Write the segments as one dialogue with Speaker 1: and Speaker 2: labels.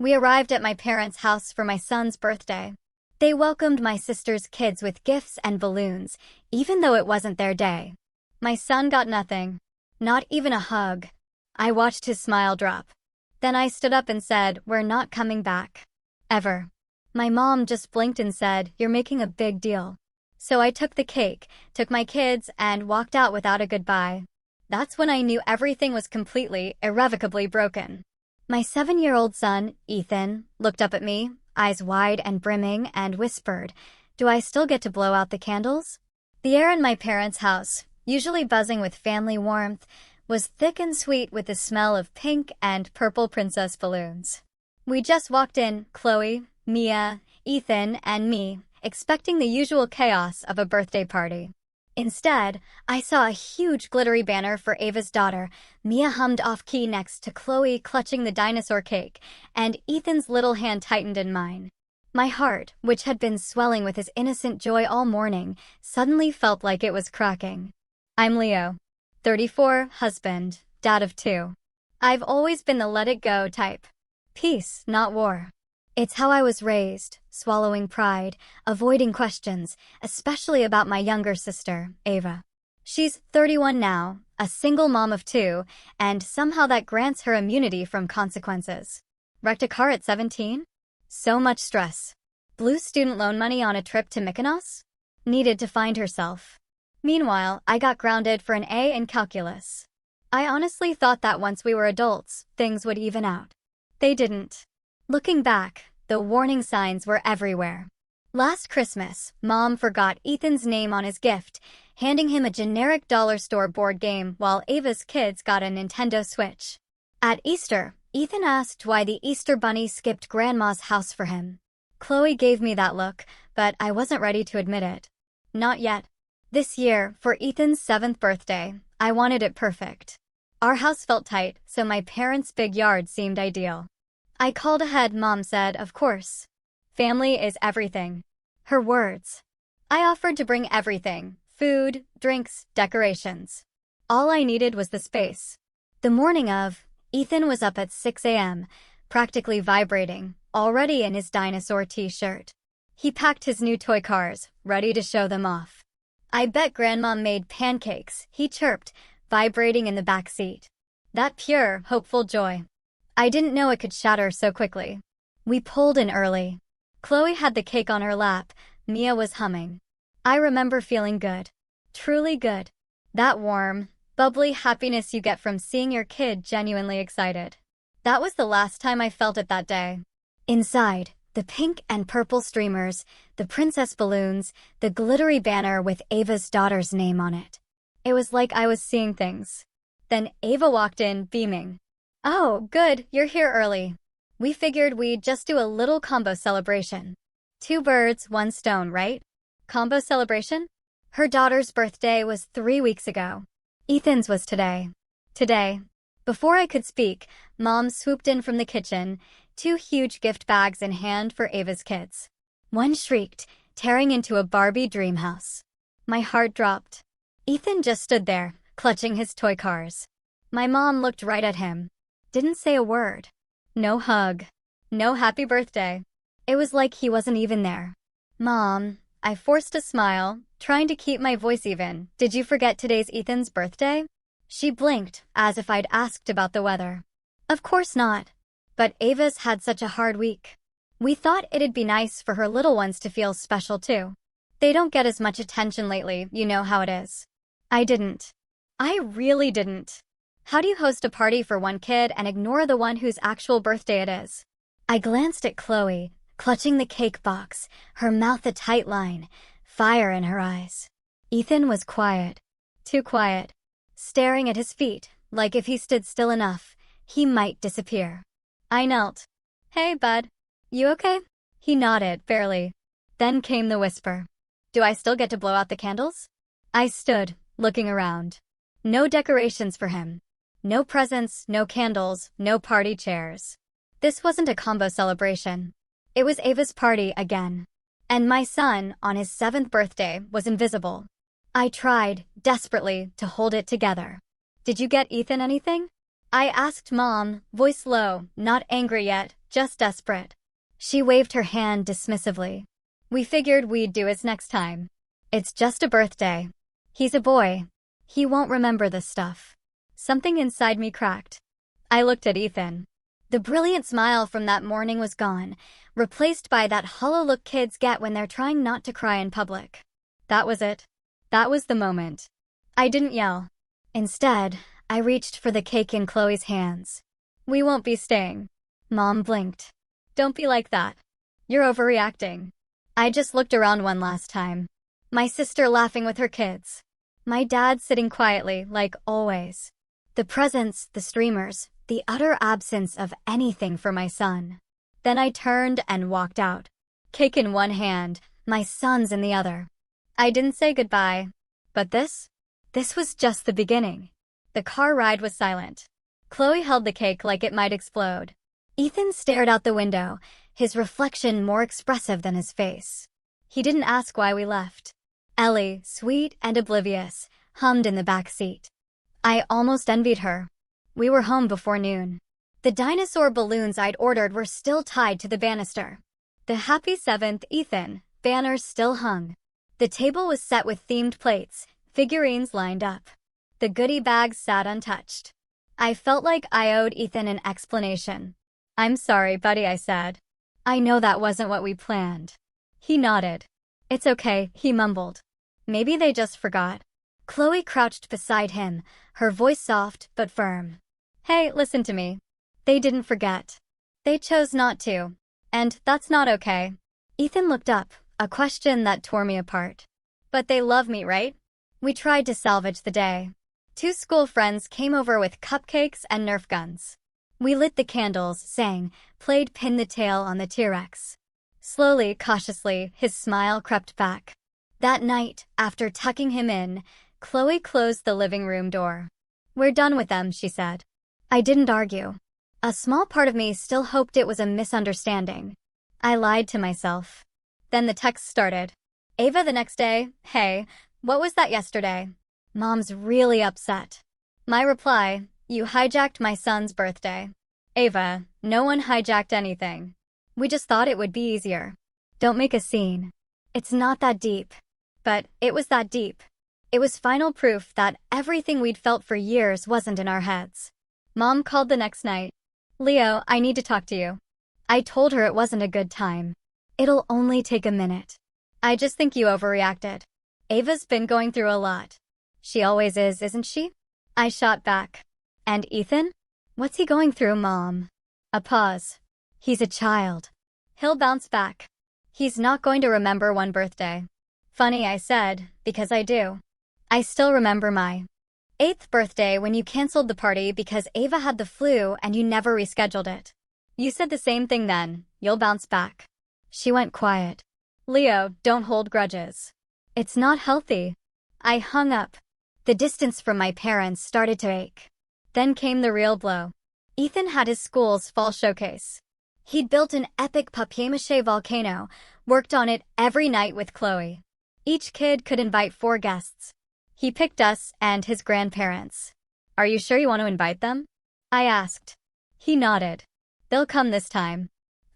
Speaker 1: We arrived at my parents' house for my son's birthday. They welcomed my sister's kids with gifts and balloons, even though it wasn't their day. My son got nothing. Not even a hug. I watched his smile drop. Then I stood up and said, "We're not coming back. Ever." My mom just blinked and said, "You're making a big deal." So I took the cake, took my kids, and walked out without a goodbye. That's when I knew everything was completely, irrevocably broken. My 7-year-old son, Ethan, looked up at me, eyes wide and brimming, and whispered, "Do I still get to blow out the candles?" The air in my parents' house, usually buzzing with family warmth, was thick and sweet with the smell of pink and purple princess balloons. We just walked in, Chloe, Mia, Ethan, and me, expecting the usual chaos of a birthday party. Instead, I saw a huge glittery banner for Ava's daughter. Mia hummed off-key next to Chloe clutching the dinosaur cake, and Ethan's little hand tightened in mine. My heart, which had been swelling with his innocent joy all morning, suddenly felt like it was cracking. I'm Leo, 34, husband, dad of 2. I've always been the let-it-go type. Peace, not war. It's how I was raised, swallowing pride, avoiding questions, especially about my younger sister, Ava. She's 31 now, a single mom of 2, and somehow that grants her immunity from consequences. Wrecked a car at 17? So much stress. Blew student loan money on a trip to Mykonos? Needed to find herself. Meanwhile, I got grounded for an A in calculus. I honestly thought that once we were adults, things would even out. They didn't. Looking back, the warning signs were everywhere. Last Christmas, Mom forgot Ethan's name on his gift, handing him a generic dollar store board game while Ava's kids got a Nintendo Switch. At Easter, Ethan asked why the Easter Bunny skipped Grandma's house for him. Chloe gave me that look, but I wasn't ready to admit it. Not yet. This year, for Ethan's 7th birthday, I wanted it perfect. Our house felt tight, so my parents' big yard seemed ideal. I called ahead. Mom said, "Of course. Family is everything." Her words. I offered to bring everything: food, drinks, decorations. All I needed was the space. The morning of, Ethan was up at 6 a.m., practically vibrating, already in his dinosaur t-shirt. He packed his new toy cars, ready to show them off. "I bet Grandma made pancakes," he chirped, vibrating in the back seat. That pure, hopeful joy. I didn't know it could shatter so quickly. We pulled in early. Chloe had the cake on her lap. Mia was humming. I remember feeling good. Truly good. That warm, bubbly happiness you get from seeing your kid genuinely excited. That was the last time I felt it that day. Inside, the pink and purple streamers, the princess balloons, the glittery banner with Ava's daughter's name on it. It was like I was seeing things. Then Ava walked in, beaming. "Oh, good, you're here early. We figured we'd just do a little combo celebration. 2 birds, 1 stone, right? Combo celebration?" Her daughter's birthday was 3 weeks ago. Ethan's was today. Today. Before I could speak, Mom swooped in from the kitchen, 2 huge gift bags in hand for Ava's kids. One shrieked, tearing into a Barbie dream house. My heart dropped. Ethan just stood there, clutching his toy cars. My mom looked right at him. Didn't say a word. No hug. No happy birthday. It was like he wasn't even there. "Mom," I forced a smile, trying to keep my voice even. "Did you forget today's Ethan's birthday?" She blinked, as if I'd asked about the weather. Of course not. But Ava's had such a hard week. We thought it'd be nice for her little ones to feel special too. They don't get as much attention lately, you know how it is. I didn't. I really didn't. How do you host a party for one kid and ignore the one whose actual birthday it is? I glanced at Chloe, clutching the cake box, her mouth a tight line, fire in her eyes. Ethan was quiet. Too quiet. Staring at his feet, like if he stood still enough, he might disappear. I knelt. "Hey, bud. You okay?" He nodded, barely. Then came the whisper. "Do I still get to blow out the candles?" I stood, looking around. No decorations for him. No presents, no candles, no party chairs. This wasn't a combo celebration. It was Ava's party again. And my son, on his 7th birthday, was invisible. I tried, desperately, to hold it together. "Did you get Ethan anything?" I asked Mom, voice low, not angry yet, Just desperate. She waved her hand dismissively. We figured we'd do his next time. It's just a birthday. He's a boy. He won't remember this stuff. Something inside me cracked. I looked at Ethan. The brilliant smile from that morning was gone, replaced by that hollow look kids get when they're trying not to cry in public. That was it. That was the moment. I didn't yell. Instead, I reached for the cake in Chloe's hands. We won't be staying. Mom blinked. Don't be like that. You're overreacting. I just looked around one last time. My sister laughing with her kids. My dad sitting quietly, like always. The presents, the streamers, the utter absence of anything for my son. Then I turned and walked out. Cake in one hand, my son's in the other. I didn't say goodbye. But this was just the beginning. The car ride was silent. Chloe held the cake like it might explode. Ethan stared out the window, his reflection more expressive than his face. He didn't ask why we left. Ellie, sweet and oblivious, hummed in the back seat. I almost envied her. We were home before noon. The dinosaur balloons I'd ordered were still tied to the banister. The Happy 7th Ethan banners still hung. The table was set with themed plates, figurines lined up. The goodie bags sat untouched. I felt like I owed Ethan an explanation. I'm sorry, buddy, I said. I know that wasn't what we planned. He nodded. It's okay, he mumbled. Maybe they just forgot. Chloe crouched beside him, her voice soft but firm. Hey, listen to me. They didn't forget. They chose not to. And that's not okay. Ethan looked up, a question that tore me apart. But they love me, right? We tried to salvage the day. 2 school friends came over with cupcakes and Nerf guns. We lit the candles, sang, played Pin the Tail on the T-Rex. Slowly, cautiously, his smile crept back. That night, after tucking him in, Chloe closed the living room door. We're done with them, she said. I didn't argue. A small part of me still hoped it was a misunderstanding. I lied to myself. Then the text started. Ava the next day, hey, what was that yesterday? Mom's really upset. My reply, you hijacked my son's birthday. Ava, no one hijacked anything. We just thought it would be easier. Don't make a scene. It's not that deep. But it was that deep. It was final proof that everything we'd felt for years wasn't in our heads. Mom called the next night. Leo, I need to talk to you. I told her it wasn't a good time. It'll only take a minute. I just think you overreacted. Ava's been going through a lot. She always is, isn't she? I shot back. And Ethan? What's he going through, Mom? A pause. He's a child. He'll bounce back. He's not going to remember one birthday. Funny, I said, because I do. I still remember my 8th birthday when you canceled the party because Ava had the flu and you never rescheduled it. You said the same thing then, you'll bounce back. She went quiet. Leo, don't hold grudges. It's not healthy. I hung up. The distance from my parents started to ache. Then came the real blow. Ethan had his school's fall showcase. He'd built an epic papier-mâché volcano, worked on it every night with Chloe. Each kid could invite 4 guests. He picked us and his grandparents. Are you sure you want to invite them? I asked. He nodded. They'll come this time.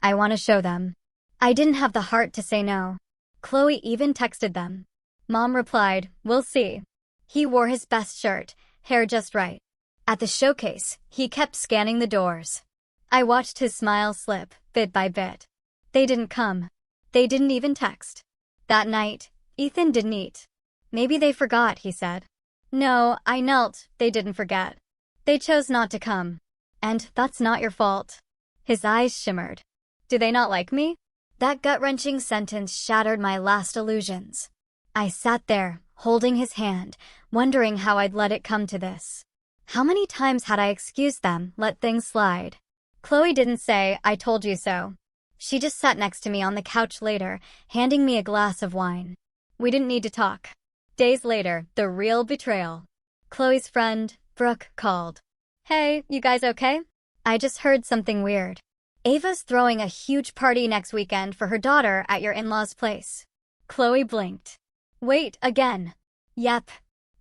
Speaker 1: I want to show them. I didn't have the heart to say no. Chloe even texted them. Mom replied, we'll see. He wore his best shirt, hair just right. At the showcase, he kept scanning the doors. I watched his smile slip, bit by bit. They didn't come. They didn't even text. That night, Ethan didn't eat. Maybe they forgot, he said. No, I knelt. They didn't forget. They chose not to come. And that's not your fault. His eyes shimmered. Do they not like me? That gut-wrenching sentence shattered my last illusions. I sat there, holding his hand, wondering how I'd let it come to this. How many times had I excused them, let things slide? Chloe didn't say, I told you so. She just sat next to me on the couch later, handing me a glass of wine. We didn't need to talk. Days later, the real betrayal. Chloe's friend, Brooke, called. Hey, you guys okay? I just heard something weird. Ava's throwing a huge party next weekend for her daughter at your in-laws' place. Chloe blinked. Wait, again. Yep.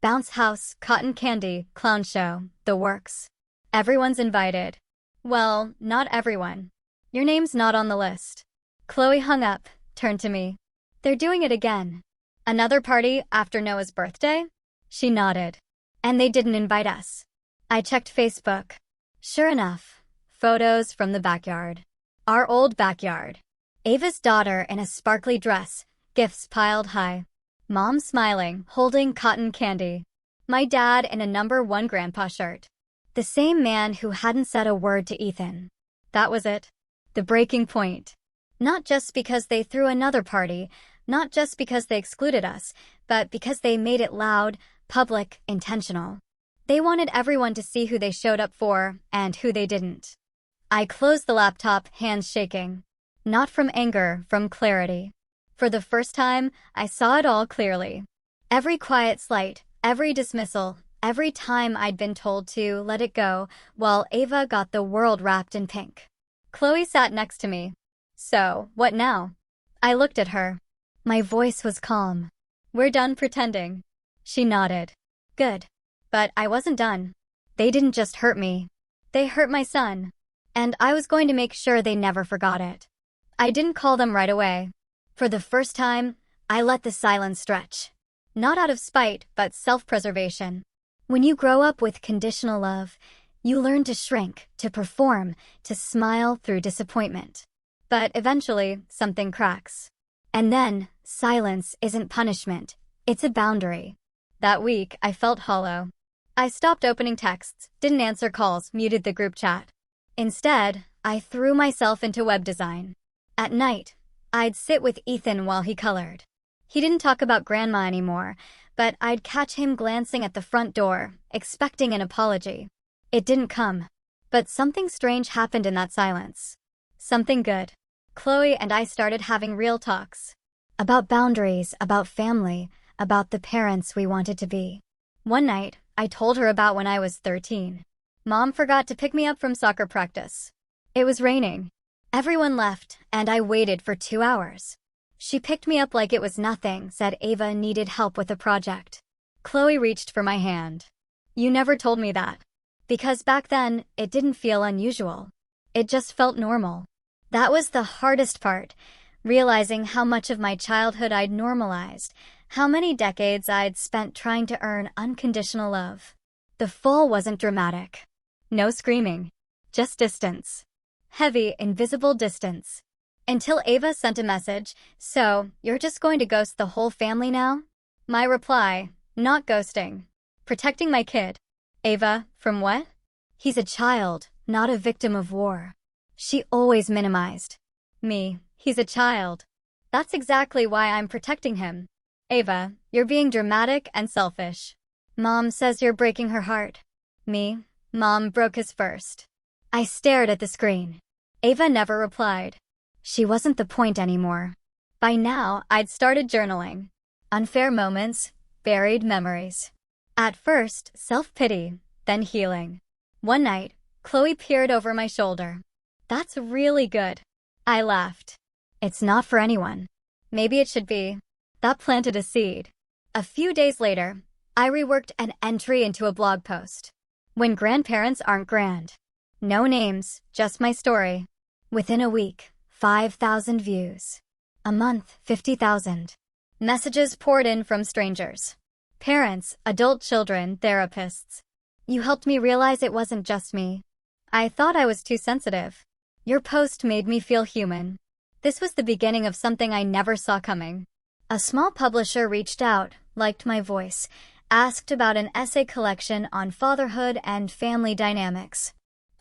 Speaker 1: Bounce house, cotton candy, clown show, the works. Everyone's invited. Well, not everyone. Your name's not on the list. Chloe hung up, turned to me. They're doing it again. Another party after Noah's birthday? She nodded. And they didn't invite us. I checked Facebook. Sure enough, photos from the backyard. Our old backyard. Ava's daughter in a sparkly dress, gifts piled high. Mom smiling, holding cotton candy. My dad in a #1 grandpa shirt. The same man who hadn't said a word to Ethan. That was it. The breaking point. Not just because they threw another party, not just because they excluded us, but because they made it loud, public, intentional. They wanted everyone to see who they showed up for and who they didn't. I closed the laptop, hands shaking. Not from anger, from clarity. For the first time, I saw it all clearly. Every quiet slight, every dismissal, every time I'd been told to let it go, while Ava got the world wrapped in pink. Chloe sat next to me. So, what now? I looked at her. My voice was calm. We're done pretending. She nodded. Good. But I wasn't done. They didn't just hurt me. They hurt my son. And I was going to make sure they never forgot it. I didn't call them right away. For the first time, I let the silence stretch. Not out of spite, but self-preservation. When you grow up with conditional love, you learn to shrink, to perform, to smile through disappointment. But eventually, something cracks. And then, silence isn't punishment. It's a boundary. That week, I felt hollow. I stopped opening texts, didn't answer calls, muted the group chat. Instead, I threw myself into web design. At night, I'd sit with Ethan while he colored. He didn't talk about grandma anymore, but I'd catch him glancing at the front door, expecting an apology. It didn't come. But something strange happened in that silence. Something good. Chloe and I started having real talks. About boundaries, about family, about the parents we wanted to be. One night, I told her about when I was 13. Mom forgot to pick me up from soccer practice. It was raining. Everyone left, and I waited for 2 hours. She picked me up like it was nothing, said Ava needed help with a project. Chloe reached for my hand. You never told me that. Because back then, it didn't feel unusual. It just felt normal. That was the hardest part, realizing how much of my childhood I'd normalized, how many decades I'd spent trying to earn unconditional love. The fall wasn't dramatic. No screaming. Just distance. Heavy, invisible distance. Until Ava sent a message, so, you're just going to ghost the whole family now? My reply, not ghosting. Protecting my kid. Ava, from what? He's a child, not a victim of war. She always minimized. Me, he's a child. That's exactly why I'm protecting him. Ava, you're being dramatic and selfish. Mom says you're breaking her heart. Me, Mom broke his first. I stared at the screen. Ava never replied. She wasn't the point anymore. By now, I'd started journaling. Unfair moments, buried memories. At first, self-pity, then healing. One night, Chloe peered over my shoulder. That's really good. I laughed. It's not for anyone. Maybe it should be. That planted a seed. A few days later, I reworked an entry into a blog post. When grandparents aren't grand. No names, just my story. Within a week, 5,000 views. A month, 50,000. Messages poured in from strangers. Parents, adult children, therapists. You helped me realize it wasn't just me. I thought I was too sensitive. Your post made me feel human. This was the beginning of something I never saw coming. A small publisher reached out, liked my voice, asked about an essay collection on fatherhood and family dynamics.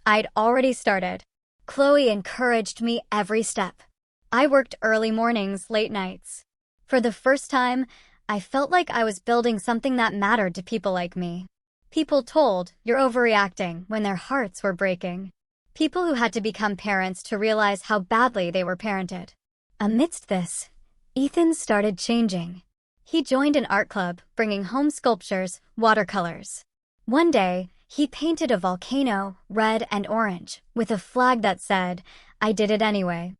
Speaker 1: I'd already started. Chloe encouraged me every step. I worked early mornings, late nights. For the first time, I felt like I was building something that mattered to people like me. People told, you're overreacting, when their hearts were breaking. People who had to become parents to realize how badly they were parented. Amidst this, Ethan started changing. He joined an art club, bringing home sculptures, watercolors. One day, he painted a volcano, red and orange, with a flag that said, I did it anyway.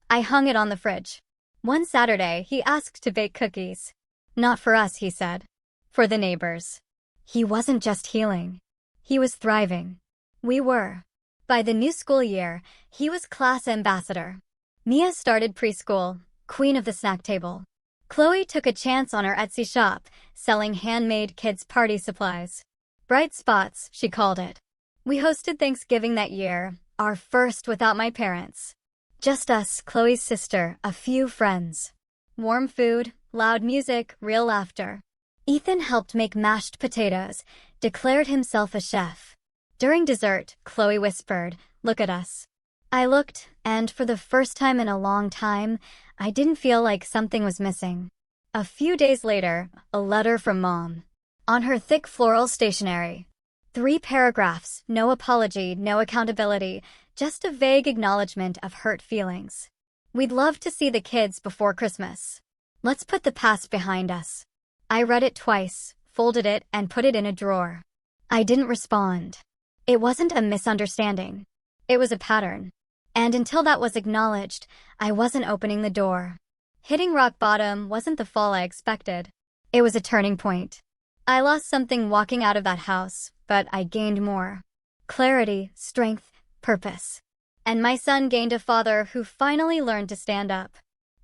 Speaker 1: I hung it on the fridge. One Saturday, he asked to bake cookies. Not for us, he said. For the neighbors. He wasn't just healing. He was thriving. We were. By the new school year, he was class ambassador. Mia started preschool, queen of the snack table. Chloe took a chance on her Etsy shop, selling handmade kids' party supplies. Bright spots, she called it. We hosted Thanksgiving that year, our first without my parents. Just us, Chloe's sister, a few friends. Warm food, loud music, real laughter. Ethan helped make mashed potatoes, declared himself a chef. During dessert, Chloe whispered, "Look at us." I looked, and for the first time in a long time, I didn't feel like something was missing. A few days later, a letter from Mom. On her thick floral stationery. 3 paragraphs, no apology, no accountability, just a vague acknowledgement of hurt feelings. "We'd love to see the kids before Christmas. Let's put the past behind us." I read it twice, folded it, and put it in a drawer. I didn't respond. It wasn't a misunderstanding. It was a pattern. And until that was acknowledged, I wasn't opening the door. Hitting rock bottom wasn't the fall I expected. It was a turning point. I lost something walking out of that house, but I gained more. Clarity, strength, purpose. And my son gained a father who finally learned to stand up.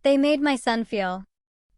Speaker 1: They made my son feel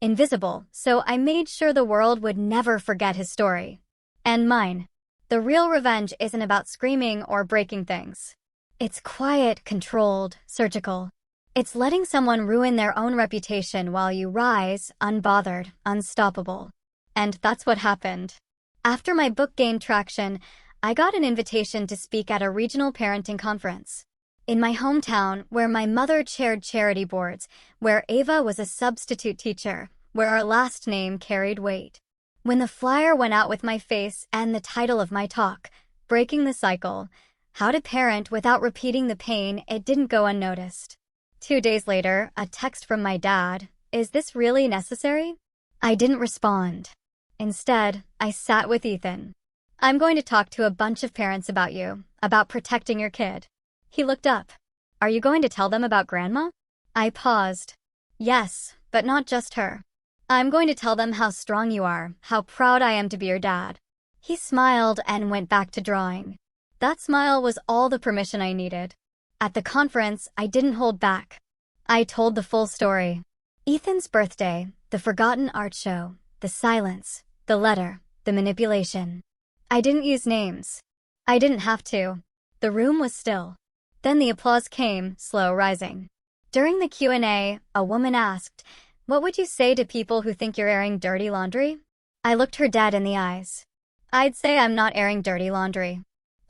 Speaker 1: invisible, so I made sure the world would never forget his story. And mine. The real revenge isn't about screaming or breaking things. It's quiet, controlled, surgical. It's letting someone ruin their own reputation while you rise, unbothered, unstoppable. And that's what happened. After my book gained traction, I got an invitation to speak at a regional parenting conference. In my hometown, where my mother chaired charity boards, where Ava was a substitute teacher, where our last name carried weight. When the flyer went out with my face and the title of my talk, Breaking the Cycle, How to Parent Without Repeating the Pain, it didn't go unnoticed. 2 days later, a text from my dad, "Is this really necessary?" I didn't respond. Instead, I sat with Ethan. "I'm going to talk to a bunch of parents about you, about protecting your kid." He looked up. "Are you going to tell them about Grandma?" I paused. "Yes, but not just her. I'm going to tell them how strong you are, how proud I am to be your dad." He smiled and went back to drawing. That smile was all the permission I needed. At the conference, I didn't hold back. I told the full story. Ethan's birthday, the forgotten art show, the silence, the letter, the manipulation. I didn't use names. I didn't have to. The room was still. Then the applause came, slow rising. During the Q&A, a woman asked, "What would you say to people who think you're airing dirty laundry?" I looked her dead in the eyes. "I'd say I'm not airing dirty laundry.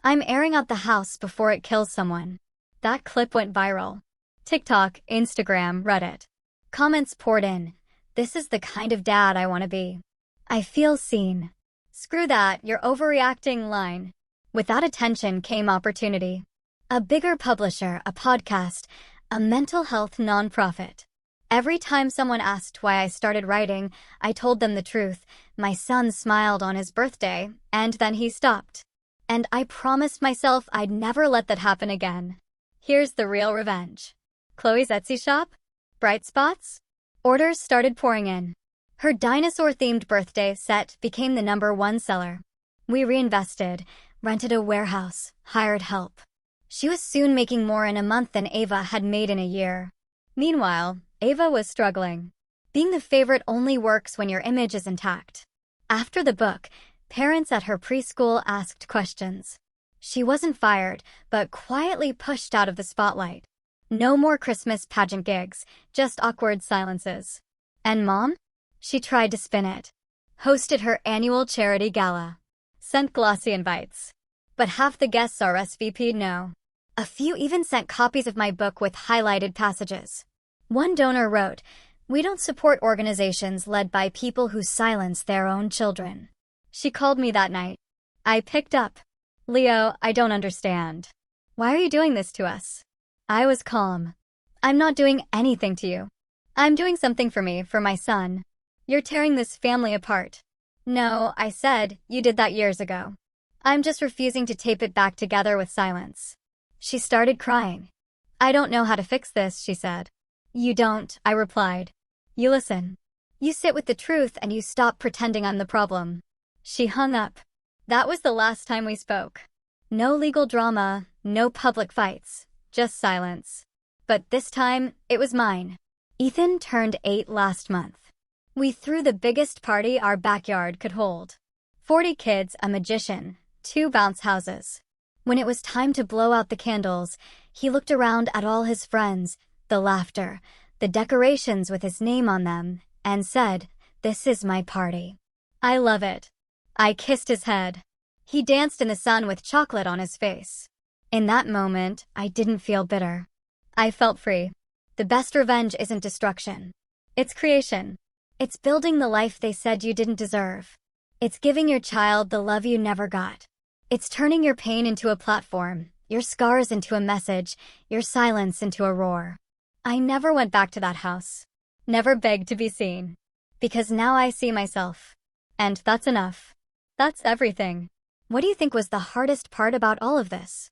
Speaker 1: I'm airing out the house before it kills someone." That clip went viral. TikTok, Instagram, Reddit. Comments poured in. "This is the kind of dad I want to be. I feel seen." "Screw that, you're overreacting" line. With that attention came opportunity. A bigger publisher, a podcast, a mental health nonprofit. Every time someone asked why I started writing, I told them the truth. My son smiled on his birthday, and then he stopped. And I promised myself I'd never let that happen again. Here's the real revenge. Chloe's Etsy shop? Bright spots? Orders started pouring in. Her dinosaur-themed birthday set became the #1 seller. We reinvested, rented a warehouse, hired help. She was soon making more in a month than Ava had made in a year. Meanwhile, Ava was struggling. Being the favorite only works when your image is intact. After the book, parents at her preschool asked questions. She wasn't fired, but quietly pushed out of the spotlight. No more Christmas pageant gigs, just awkward silences. And Mom? She tried to spin it. Hosted her annual charity gala. Sent glossy invites. But half the guests RSVP'd no. A few even sent copies of my book with highlighted passages. One donor wrote, "We don't support organizations led by people who silence their own children." She called me that night. I picked up. "Leo, I don't understand. Why are you doing this to us?" I was calm. "I'm not doing anything to you. I'm doing something for me, for my son. You're tearing this family apart." "No," I said, "you did that years ago. I'm just refusing to tape it back together with silence." She started crying. "I don't know how to fix this," she said. "You don't," I replied. "You listen. You sit with the truth and you stop pretending I'm the problem." She hung up. That was the last time we spoke. No legal drama, No public fights, just silence. But this time, it was mine. Ethan turned 8 last month. We threw the biggest party our backyard could hold. 40 kids, a magician, 2 bounce houses. When it was time to blow out the candles, he looked around at all his friends, the laughter, the decorations with his name on them, and said, "This is my party. I love it." I kissed his head. He danced in the sun with chocolate on his face. In that moment, I didn't feel bitter. I felt free. The best revenge isn't destruction. It's creation. It's building the life they said you didn't deserve. It's giving your child the love you never got. It's turning your pain into a platform, your scars into a message, your silence into a roar. I never went back to that house. Never begged to be seen. Because now I see myself. And that's enough. That's everything. What do you think was the hardest part about all of this?